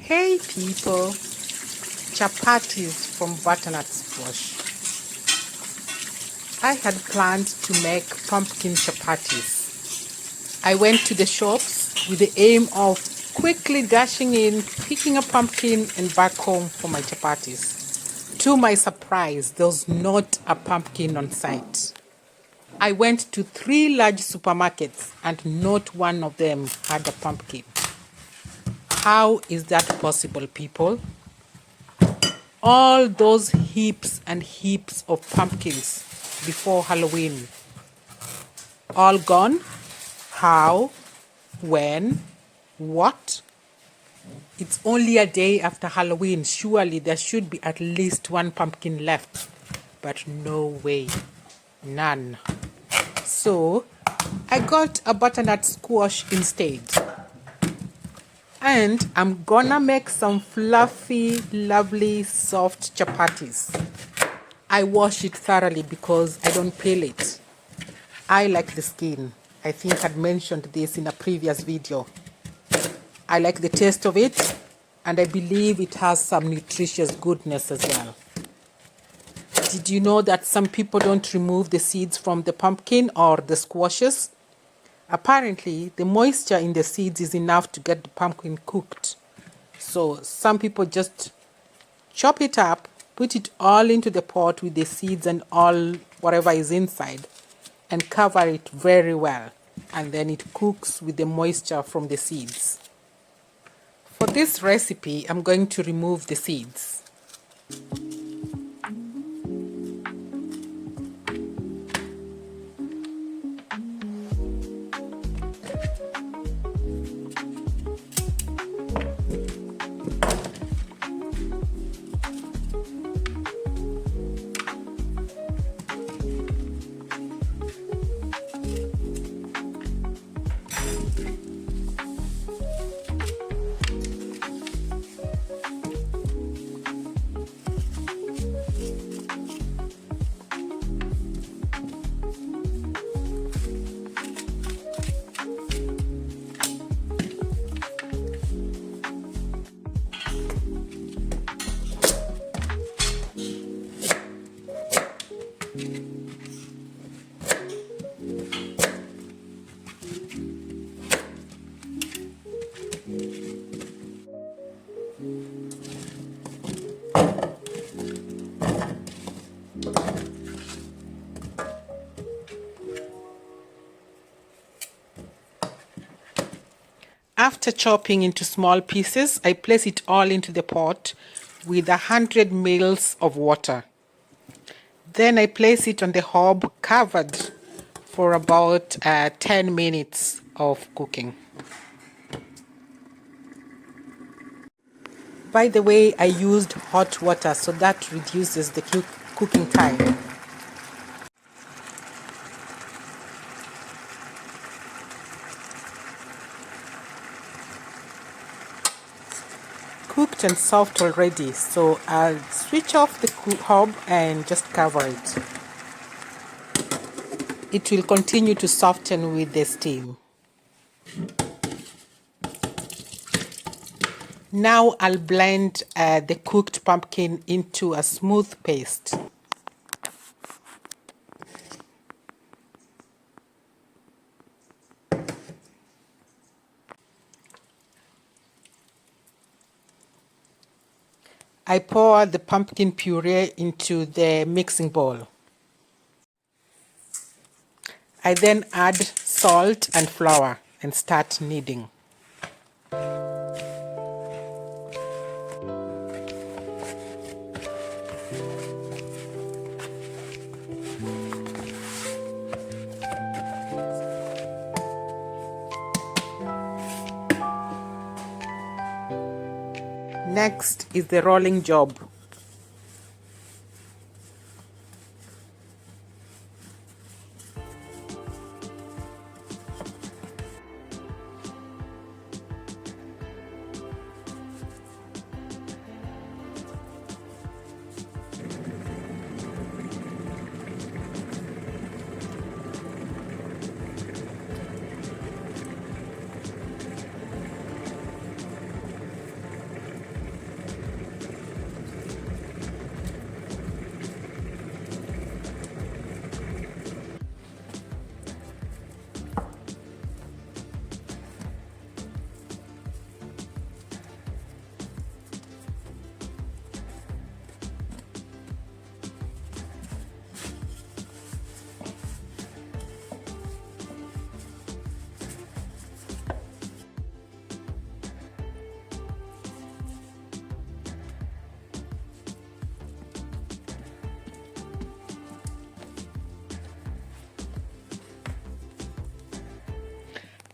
Hey people, chapatis from butternut squash. I had planned to make pumpkin chapatis. I went to the shops with the aim of quickly dashing in, picking a pumpkin and back home for my chapatis. To my surprise, there was not a pumpkin on site. I went to 3 large supermarkets and not one of them had a pumpkin. How is that possible, people? All those heaps and heaps of pumpkins before Halloween, all gone? How? When? What? It's only a day after Halloween. Surely there should be at least 1 pumpkin left. But no way. None. So I got a butternut squash instead. And I'm gonna make some fluffy, lovely, soft chapatis. I wash it thoroughly because I don't peel it. I like the skin. I think I'd mentioned this in a previous video. I like the taste of it, and I believe it has some nutritious goodness as well. Did you know that some people don't remove the seeds from the pumpkin or the squashes? Apparently, the moisture in the seeds is enough to get the pumpkin cooked. So some people just chop it up, put it all into the pot with the seeds and all whatever is inside, and cover it very well. And then it cooks with the moisture from the seeds. For this recipe, I'm going to remove the seeds. After chopping into small pieces, I place it all into the pot with 100 ml of water. Then I place it on the hob covered for about 10 minutes of cooking. By the way, I used hot water, so that reduces the cooking time. Cooked and soft already, so I'll switch off the hob and just cover it. It will continue to soften with the steam. Now I'll blend the cooked pumpkin into a smooth paste. I pour the pumpkin puree into the mixing bowl. I then add salt and flour and start kneading. Next is the rolling job.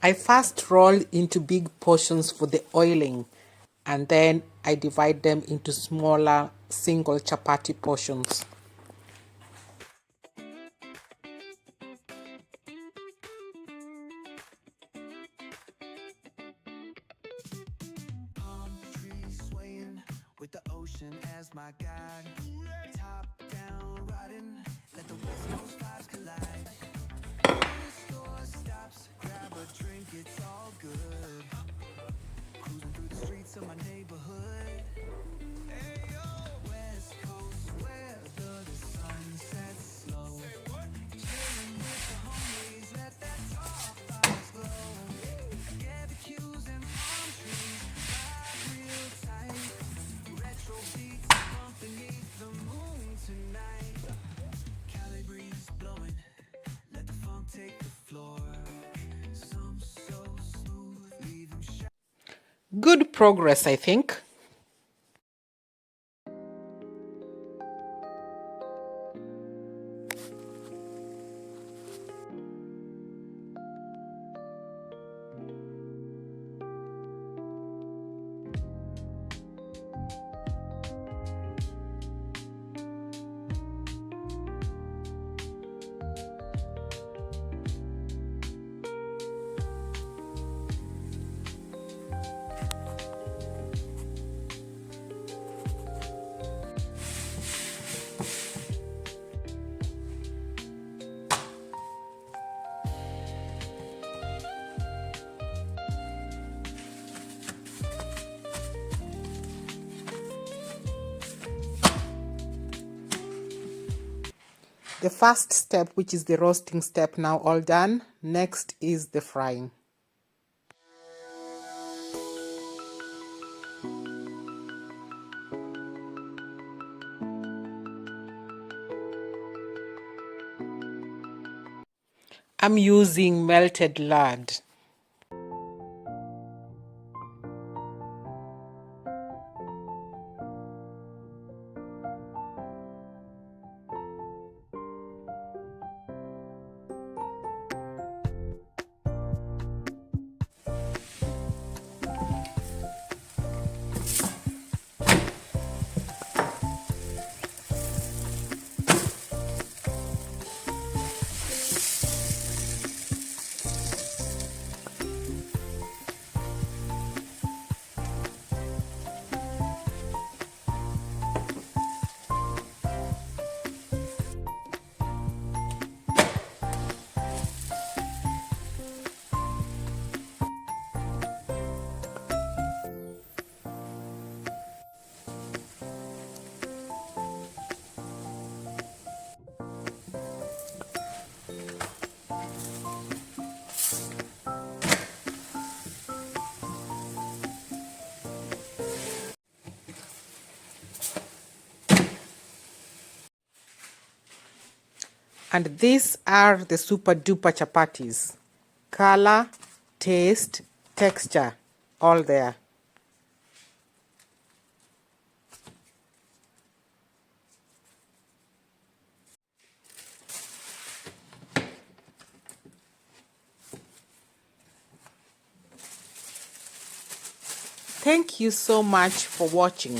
I first roll into big portions for the oiling, and then I divide them into smaller single chapati portions. Palm trees swaying with the ocean as my guide. Top down riding, let the west coast vibes collide. The store stops, grab a drink, it's all good. Cruising through the streets of my neighborhood. Hey yo, west coast weather, the sun sets slow. Chilling with the homies, let that top vibes glow. Get the cues and palm trees, vibe real tight. Retro beats bumping beneath the moon tonight. Cali breeze blowing, let the funk take the floor. Some so smooth, leave them Good progress, I think. The first step, which is the roasting step, now all done. Next is the frying. I'm using melted lard. And these are the super duper chapatis. Color, taste, texture, all there. Thank you so much for watching.